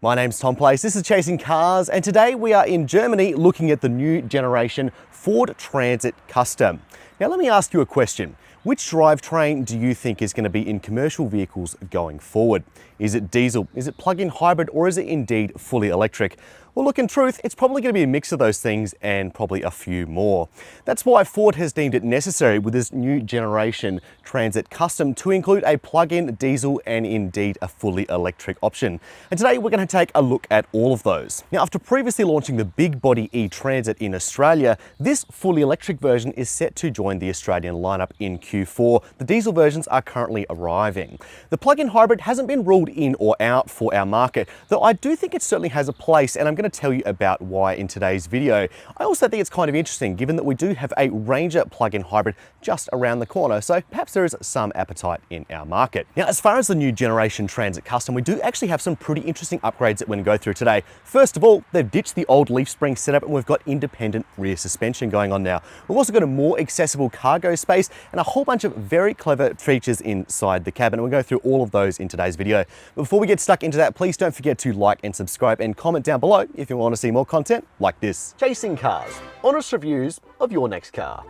My name's Tom Place, this is Chasing Cars, and today we are in Germany looking at the new generation Ford Transit Custom. Now let me ask you a question. Which drivetrain do you think is going to be in commercial vehicles going forward? Is it diesel, is it plug-in hybrid, or is it indeed fully electric? Well, look, in truth, it's probably going to be a mix of those things and probably a few more. That's why Ford has deemed it necessary with this new generation Transit Custom to include a plug-in diesel and indeed a fully electric option. And today we're going to take a look at all of those. Now, after previously launching the big body e-Transit in Australia, this fully electric version is set to join the Australian lineup in Q4. The diesel versions are currently arriving. The plug-in hybrid hasn't been ruled in or out for our market, though I do think it certainly has a place, and I'm going to tell you about why in today's video. I also think it's kind of interesting given that we do have a Ranger plug-in hybrid just around the corner, so perhaps there is some appetite in our market. Now, as far as the new generation Transit Custom, we do actually have some pretty interesting upgrades that we're going to go through today. First of all, they've ditched the old leaf spring setup and we've got independent rear suspension going on now. We've also got a more accessible cargo space and a whole bunch of very clever features inside the cabin, and we'll go through all of those in today's video. But before we get stuck into that, please don't forget to like and subscribe and comment down below if you want to see more content like this. Chasing Cars, honest reviews of your next car.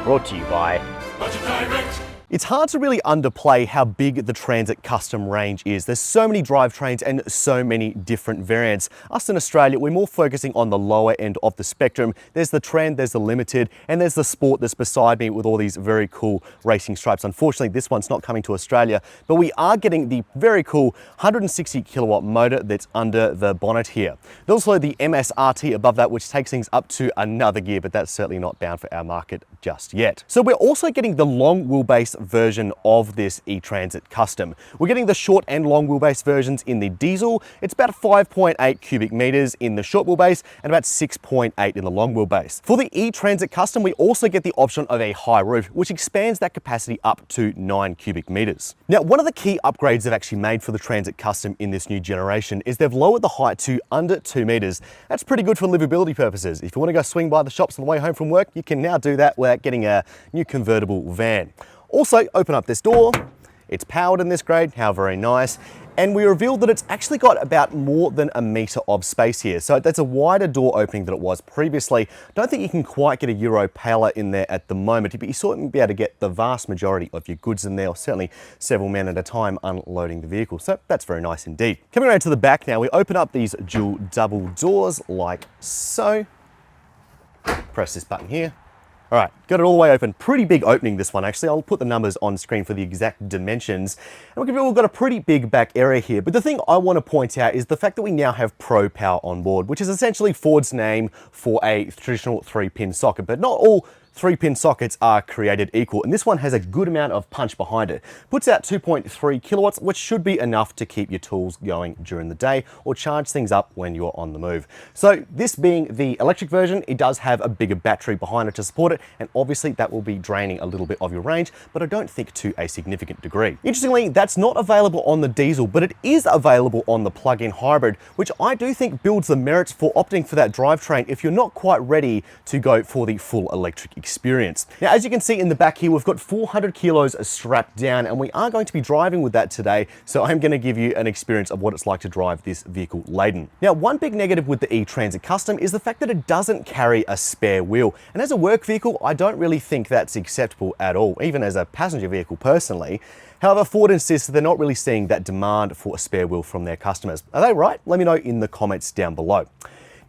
Brought to you by Budget Direct. It's hard to really underplay how big the Transit Custom range is. There's so many drivetrains and so many different variants. Us in Australia, we're more focusing on the lower end of the spectrum. There's the Trend, there's the Limited, and there's the Sport that's beside me with all these very cool racing stripes. Unfortunately, this one's not coming to Australia, but we are getting the very cool 160 kilowatt motor that's under the bonnet here. There's also the MSRT above that, which takes things up to another gear, but that's certainly not bound for our market just yet. So we're also getting the long wheelbase version of this e-Transit Custom. We're getting the short and long wheelbase versions in the diesel. It's about 5.8 cubic meters in the short wheelbase and about 6.8 in the long wheelbase. For the e-Transit Custom, we also get the option of a high roof, which expands that capacity up to 9 cubic meters. Now, one of the key upgrades they've actually made for the Transit Custom in this new generation is they've lowered the height to under 2 meters. That's pretty good for livability purposes. If you want to go swing by the shops on the way home from work, you can now do that without getting a new convertible van. Also, open up this door. It's powered in this grade, how very nice. And we revealed that it's actually got about more than a meter of space here. So that's a wider door opening than it was previously. Don't think you can quite get a Europaler in there at the moment, but you certainly be able to get the vast majority of your goods in there, or certainly several men at a time unloading the vehicle. So that's very nice indeed. Coming around to the back now, we open up these dual double doors like so. Press this button here. All right, got it all the way open. Pretty big opening, this one, actually. I'll put the numbers on screen for the exact dimensions. And we've got a pretty big back area here. But the thing I want to point out is the fact that we now have Pro Power on board, which is essentially Ford's name for a traditional 3-pin socket. But not all 3-pin sockets are created equal, and this one has a good amount of punch behind it. Puts out 2.3 kilowatts, which should be enough to keep your tools going during the day or charge things up when you're on the move. So this being the electric version, it does have a bigger battery behind it to support it, and obviously that will be draining a little bit of your range, but I don't think to a significant degree. Interestingly, that's not available on the diesel, but it is available on the plug-in hybrid, which I do think builds the merits for opting for that drivetrain if you're not quite ready to go for the full electric experience. Now, as you can see in the back here, we've got 400 kilos strapped down, and we are going to be driving with that today. So I'm going to give you an experience of what it's like to drive this vehicle laden. Now, one big negative with the e-Transit Custom is the fact that it doesn't carry a spare wheel. And as a work vehicle, I don't really think that's acceptable at all, even as a passenger vehicle personally. However, Ford insists they're not really seeing that demand for a spare wheel from their customers. Are they right? Let me know in the comments down below.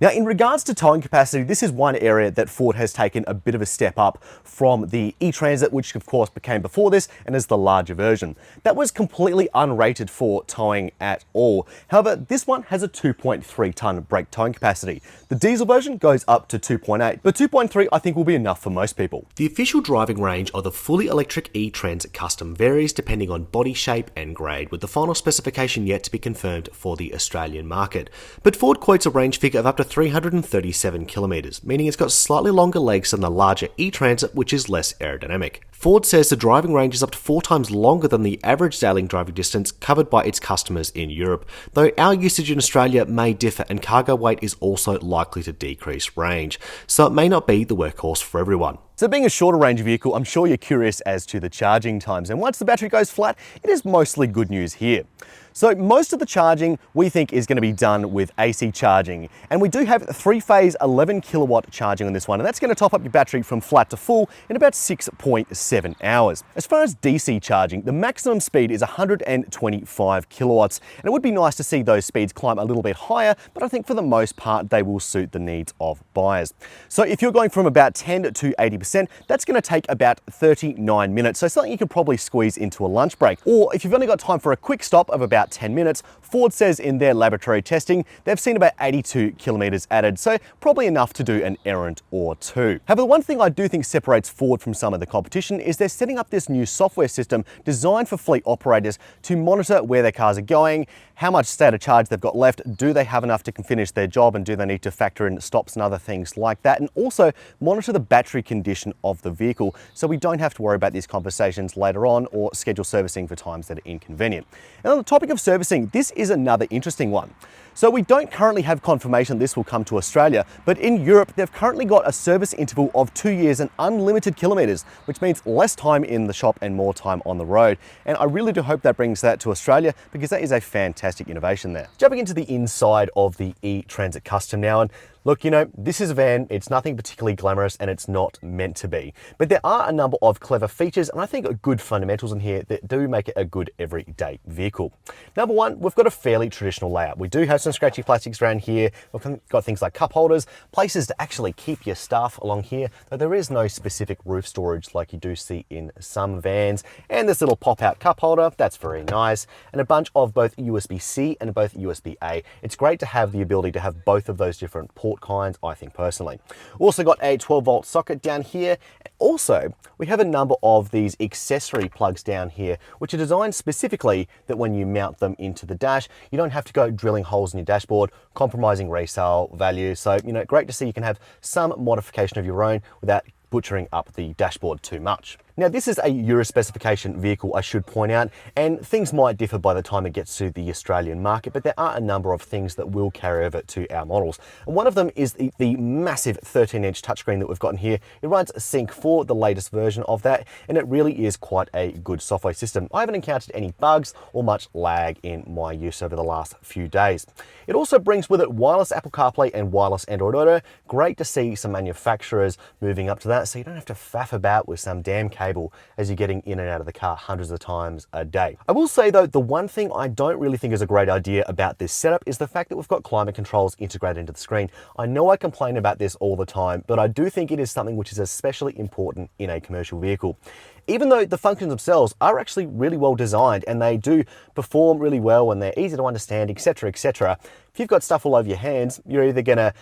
Now, in regards to towing capacity, this is one area that Ford has taken a bit of a step up from the e-Transit, which of course became before this and is the larger version. That was completely unrated for towing at all. However, this one has a 2.3 ton brake towing capacity. The diesel version goes up to 2.8, but 2.3 I think will be enough for most people. The official driving range of the fully electric e-Transit Custom varies depending on body shape and grade, with the final specification yet to be confirmed for the Australian market. But Ford quotes a range figure of up to 337 kilometers, meaning it's got slightly longer legs than the larger e-Transit, which is less aerodynamic. Ford says the driving range is up to 4 times longer than the average daily driving distance covered by its customers in Europe, though our usage in Australia may differ and cargo weight is also likely to decrease range, so it may not be the workhorse for everyone. So being a shorter range vehicle, I'm sure you're curious as to the charging times, and once the battery goes flat, it is mostly good news here. So most of the charging we think is going to be done with AC charging, and we do have 3-phase 11 kilowatt charging on this one, and that's going to top up your battery from flat to full in about 6.7 hours. As far as DC charging, the maximum speed is 125 kilowatts, and it would be nice to see those speeds climb a little bit higher, but I think for the most part they will suit the needs of buyers. So if you're going from about 10 to 80%, that's going to take about 39 minutes, so something you could probably squeeze into a lunch break. Or if you've only got time for a quick stop of about 10 minutes, Ford says in their laboratory testing, they've seen about 82 kilometers added, so probably enough to do an errand or two. However, the one thing I do think separates Ford from some of the competition is they're setting up this new software system designed for fleet operators to monitor where their cars are going, how much state of charge they've got left, do they have enough to finish their job, and do they need to factor in stops and other things like that, and also monitor the battery condition of the vehicle so we don't have to worry about these conversations later on or schedule servicing for times that are inconvenient. And on the topic of servicing, this is another interesting one. So we don't currently have confirmation this will come to Australia, but in Europe they've currently got a service interval of 2 years and unlimited kilometers, which means less time in the shop and more time on the road. And I really do hope that brings that to Australia, because that is a fantastic innovation there. Jumping into the inside of the E-Transit Custom now, and look, you know, this is a van, it's nothing particularly glamorous and it's not meant to be. But there are a number of clever features and I think good fundamentals in here that do make it a good everyday vehicle. Number one, we've got a fairly traditional layout. We do have some scratchy plastics around here. We've got things like cup holders, places to actually keep your stuff along here, though there is no specific roof storage like you do see in some vans. And this little pop-out cup holder, that's very nice. And a bunch of both USB-C and both USB-A. It's great to have the ability to have both of those different port kinds, I think personally. Also got a 12-volt socket down here. Also, we have a number of these accessory plugs down here, which are designed specifically that when you mount them into the dash, you don't have to go drilling holes in your dashboard, compromising resale value. So, you know, great to see you can have some modification of your own without butchering up the dashboard too much. Now, this is a Euro specification vehicle, I should point out, and things might differ by the time it gets to the Australian market, but there are a number of things that will carry over to our models. And one of them is the massive 13-inch touchscreen that we've got in here. It runs Sync 4, the latest version of that, and it really is quite a good software system. I haven't encountered any bugs or much lag in my use over the last few days. It also brings with it wireless Apple CarPlay and wireless Android Auto. Great to see some manufacturers moving up to that, so you don't have to faff about with some damn cable as you're getting in and out of the car hundreds of times a day. I will say though, the one thing I don't really think is a great idea about this setup is the fact that we've got climate controls integrated into the screen. I know I complain about this all the time, but I do think it is something which is especially important in a commercial vehicle. Even though the functions themselves are actually really well designed and they do perform really well and they're easy to understand, etc., etc., if you've got stuff all over your hands, you're either gonna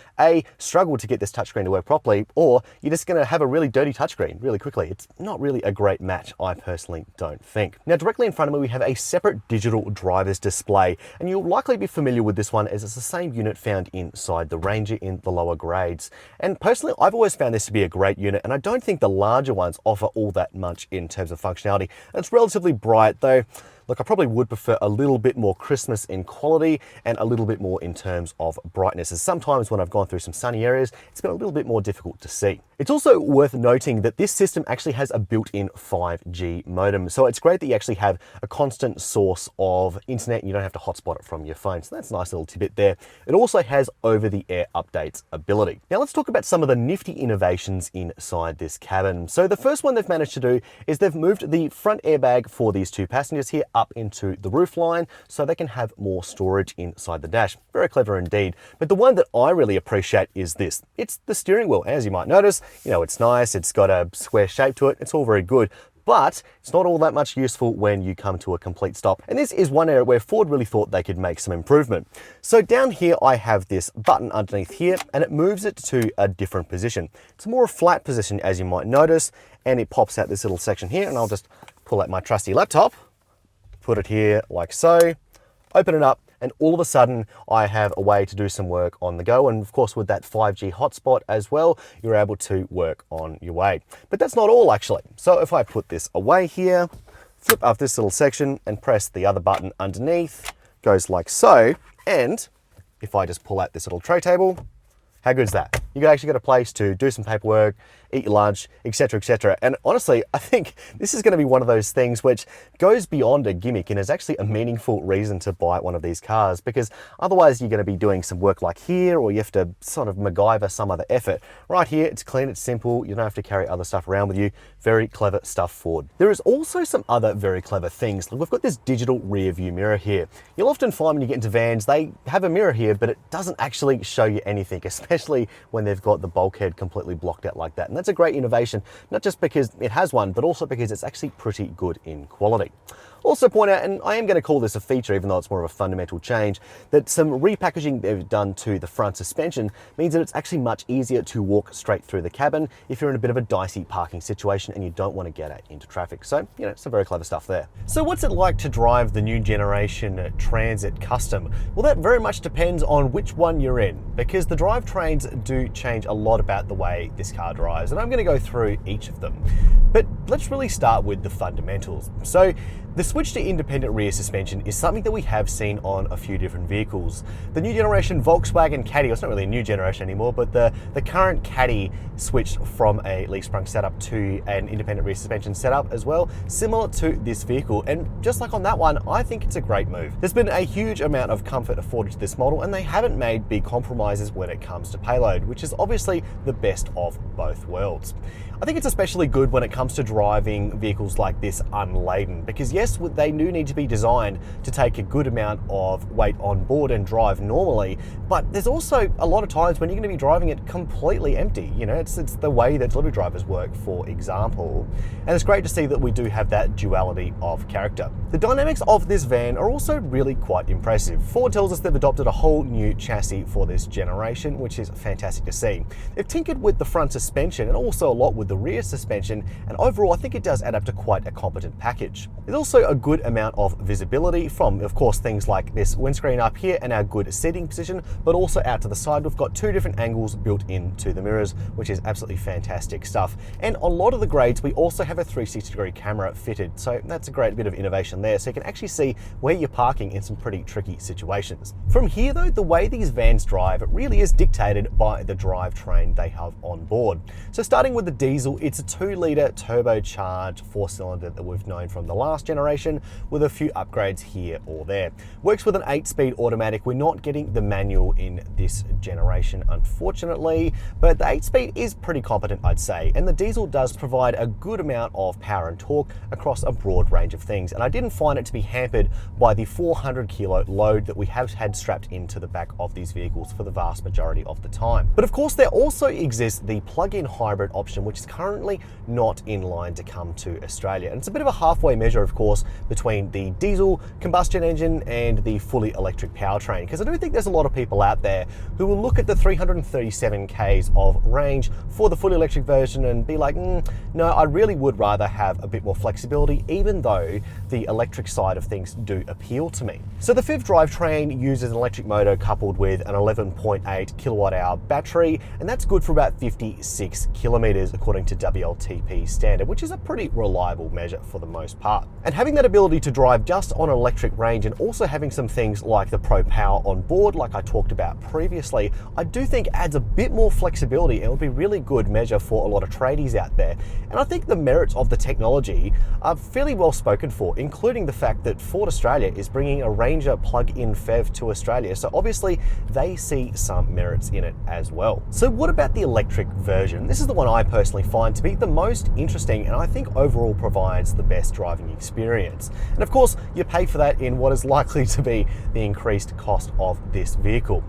struggle to get this touchscreen to work properly, or you're just gonna have a really dirty touchscreen really quickly. It's not really a great match, I personally don't think. Now, directly in front of me, we have a separate digital driver's display, and you'll likely be familiar with this one as it's the same unit found inside the Ranger in the lower grades. And personally, I've always found this to be a great unit, and I don't think the larger ones offer all that much in terms of functionality. It's relatively bright though. Look, I probably would prefer a little bit more Christmas in quality and a little bit more in terms of brightness, as sometimes when I've gone through some sunny areas, it's been a little bit more difficult to see. It's also worth noting that this system actually has a built-in 5G modem, so it's great that you actually have a constant source of internet and you don't have to hotspot it from your phone, so that's a nice little tidbit there. It also has over-the-air updates ability. Now let's talk about some of the nifty innovations inside this cabin. So the first one they've managed to do is they've moved the front airbag for these two passengers here up into the roof line so they can have more storage inside the dash. Very clever indeed. But the one that I really appreciate is this. It's the steering wheel. As you might notice, you know, it's nice, it's got a square shape to it, it's all very good. But it's not all that much useful when you come to a complete stop. And this is one area where Ford really thought they could make some improvement. So down here, I have this button underneath here and it moves it to a different position. It's a more flat position, as you might notice, and it pops out this little section here, and I'll just pull out my trusty laptop, put it here like so, open it up, and all of a sudden I have a way to do some work on the go. And of course, with that 5G hotspot as well, you're able to work on your way. But that's not all actually. So if I put this away here, flip up this little section and press the other button underneath, goes like so. And if I just pull out this little tray table, how good is that? You can actually get a place to do some paperwork, eat your lunch, etc., etc. And honestly, I think this is going to be one of those things which goes beyond a gimmick and is actually a meaningful reason to buy one of these cars, because otherwise you're going to be doing some work like here, or you have to sort of MacGyver some other effort. Right here, it's clean, it's simple, you don't have to carry other stuff around with you. Very clever stuff, Ford. There is also some other very clever things. Like we've got this digital rear view mirror here. You'll often find when you get into vans, they have a mirror here, but it doesn't actually show you anything, especially when they've got the bulkhead completely blocked out like that. And that's a great innovation, not just because it has one, but also because it's actually pretty good in quality. Also point out, and I am going to call this a feature even though it's more of a fundamental change, that some repackaging they've done to the front suspension means that it's actually much easier to walk straight through the cabin if you're in a bit of a dicey parking situation and you don't want to get out into traffic. So, you know, some very clever stuff there. So what's it like to drive the new generation Transit Custom? Well, that very much depends on which one you're in, because the drivetrains do change a lot about the way this car drives, and I'm going to go through each of them. But let's really start with the fundamentals. So the switch to independent rear suspension is something that we have seen on a few different vehicles. The new generation Volkswagen Caddy, well, it's not really a new generation anymore, but the current Caddy switched from a leaf sprung setup to an independent rear suspension setup as well, similar to this vehicle. And just like on that one, I think it's a great move. There's been a huge amount of comfort afforded to this model, and they haven't made big compromises when it comes to payload, which is obviously the best of both worlds. I think it's especially good when it comes to driving vehicles like this unladen, because yes, they do need to be designed to take a good amount of weight on board and drive normally, but there's also a lot of times when you're going to be driving it completely empty. You know, it's the way that delivery drivers work, for example. And it's great to see that we do have that duality of character. The dynamics of this van are also really quite impressive. Ford tells us they've adopted a whole new chassis for this generation, which is fantastic to see. They've tinkered with the front suspension and also a lot with the rear suspension, and overall I think it does add up to quite a competent package. There's also a good amount of visibility from, of course, things like this windscreen up here and our good seating position, but also out to the side we've got two different angles built into the mirrors, which is absolutely fantastic stuff. And on a lot of the grades we also have a 360-degree camera fitted, so that's a great bit of innovation there, so you can actually see where you're parking in some pretty tricky situations. From here though, the way these vans drive, it really is dictated by the drivetrain they have on board. So starting with the diesel, it's a 2-litre turbocharged 4-cylinder that we've known from the last generation, with a few upgrades here or there. Works with an 8-speed automatic. We're not getting the manual in this generation, unfortunately, but the 8-speed is pretty competent, I'd say, and the diesel does provide a good amount of power and torque across a broad range of things, and I didn't find it to be hampered by the 400 kilo load that we have had strapped into the back of these vehicles for the vast majority of the time. But of course, there also exists the plug-in hybrid option, which is currently not in line to come to Australia. And it's a bit of a halfway measure, of course, between the diesel combustion engine and the fully electric powertrain, because I do think there's a lot of people out there who will look at the 337 k's of range for the fully electric version and be like, no, I really would rather have a bit more flexibility, even though the electric side of things do appeal to me. So the FIV drivetrain uses an electric motor coupled with an 11.8 kilowatt hour battery, and that's good for about 56 kilometers according to WLTP standard, which is a pretty reliable measure for the most part. And having that ability to drive just on an electric range, and also having some things like the Pro Power on board, like I talked about previously, I do think adds a bit more flexibility and will be really good measure for a lot of tradies out there. And I think the merits of the technology are fairly well spoken for, including the fact that Ford Australia is bringing a Ranger plug-in PHEV to Australia, so obviously they see some merits in it as well. So what about the electric version? This is the one I personally find to be the most interesting, and I think overall provides the best driving experience. And of course, you pay for that in what is likely to be the increased cost of this vehicle.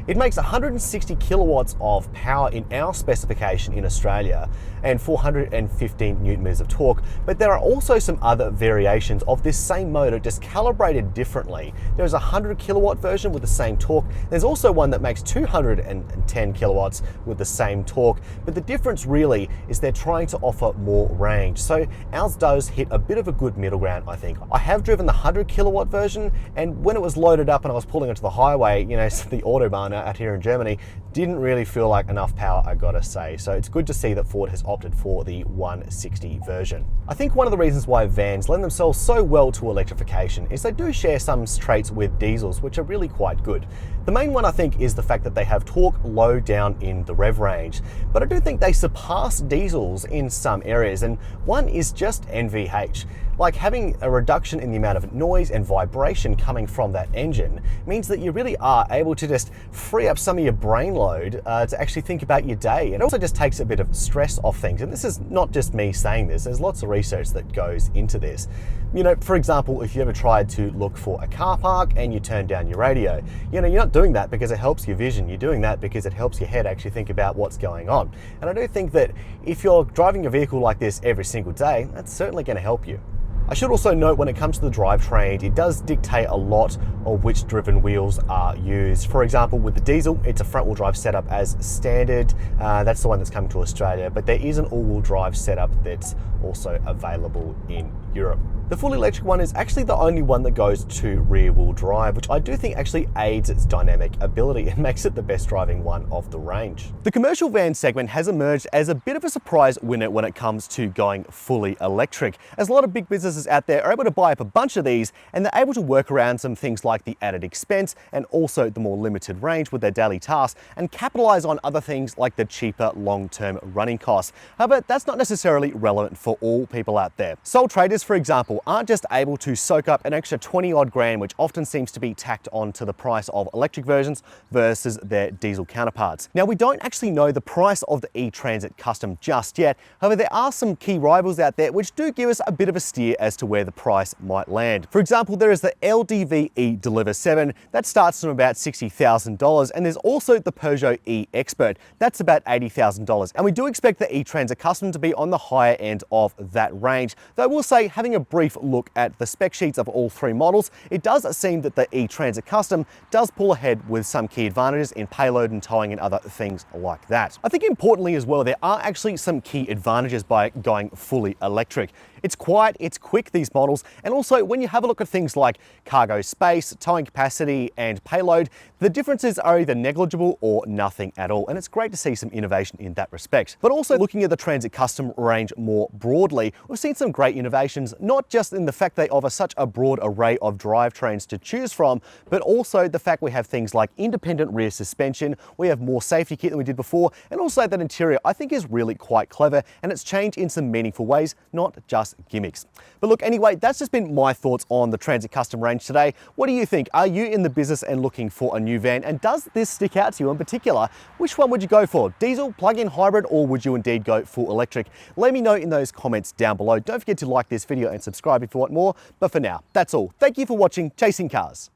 It makes 160 kilowatts of power in our specification in Australia and 415 newton meters of torque, but there are also some other variations of this same motor just calibrated differently. There's a 100 kilowatt version with the same torque. There's also one that makes 210 kilowatts with the same torque, but the difference really is they're trying to offer more range. So ours does hit a bit of a good middle ground, I think. I have driven the 100 kilowatt version, and when it was loaded up and I was pulling onto the highway, you know, the Autobahn out here in Germany, didn't really feel like enough power, I gotta say. So it's good to see that Ford has opted for the 160 version. I think one of the reasons why vans lend themselves so well to electrification is they do share some traits with diesels, which are really quite good. The main one, I think, is the fact that they have torque low down in the rev range, but I do think they surpass diesels in some areas, and one is just NVH. Like, having a reduction in the amount of noise and vibration coming from that engine means that you really are able to just free up some of your brain load to actually think about your day. It also just takes a bit of stress off things. And this is not just me saying this, there's lots of research that goes into this. You know, for example, if you ever tried to look for a car park and you turn down your radio, you know, you're not doing that because it helps your vision. You're doing that because it helps your head actually think about what's going on. And I do think that if you're driving a vehicle like this every single day, that's certainly going to help you. I should also note, when it comes to the drivetrain, it does dictate a lot of which driven wheels are used. For example, with the diesel, it's a front-wheel drive setup as standard. That's the one that's coming to Australia, but there is an all-wheel drive setup that's also available in Europe. The full electric one is actually the only one that goes to rear-wheel drive, which I do think actually aids its dynamic ability and makes it the best driving one of the range. The commercial van segment has emerged as a bit of a surprise winner when it comes to going fully electric, as a lot of big businesses out there are able to buy up a bunch of these, and they're able to work around some things like the added expense and also the more limited range with their daily tasks, and capitalize on other things like the cheaper long-term running costs. However, that's not necessarily relevant for all people out there. Sole traders, for example, aren't just able to soak up an extra 20 odd grand, which often seems to be tacked onto the price of electric versions versus their diesel counterparts. Now, we don't actually know the price of the E-Transit Custom just yet. However, there are some key rivals out there which do give us a bit of a steer as to where the price might land. For example, there is the LDV eDeliver 7 that starts from about $60,000, and there's also the Peugeot E-Expert that's about $80,000. And we do expect the E-Transit Custom to be on the higher end of that range. Though I will say, having a brief look at the spec sheets of all three models, it does seem that the E-Transit Custom does pull ahead with some key advantages in payload and towing and other things like that. I think importantly as well, there are actually some key advantages by going fully electric. It's quiet, it's quick, these models, and also when you have a look at things like cargo space, towing capacity, and payload, the differences are either negligible or nothing at all, and it's great to see some innovation in that respect. But also looking at the Transit Custom range more broadly, we've seen some great innovations, not just in the fact they offer such a broad array of drivetrains to choose from, but also the fact we have things like independent rear suspension, we have more safety kit than we did before, and also that interior I think is really quite clever, and it's changed in some meaningful ways, not just gimmicks. But look, anyway, that's just been my thoughts on the Transit Custom range today. What do you think? Are you in the business and looking for a new van? And does this stick out to you in particular? Which one would you go for? Diesel, plug-in hybrid, or would you indeed go full electric? Let me know in those comments down below. Don't forget to like this video and subscribe if you want more. But for now, that's all. Thank you for watching Chasing Cars.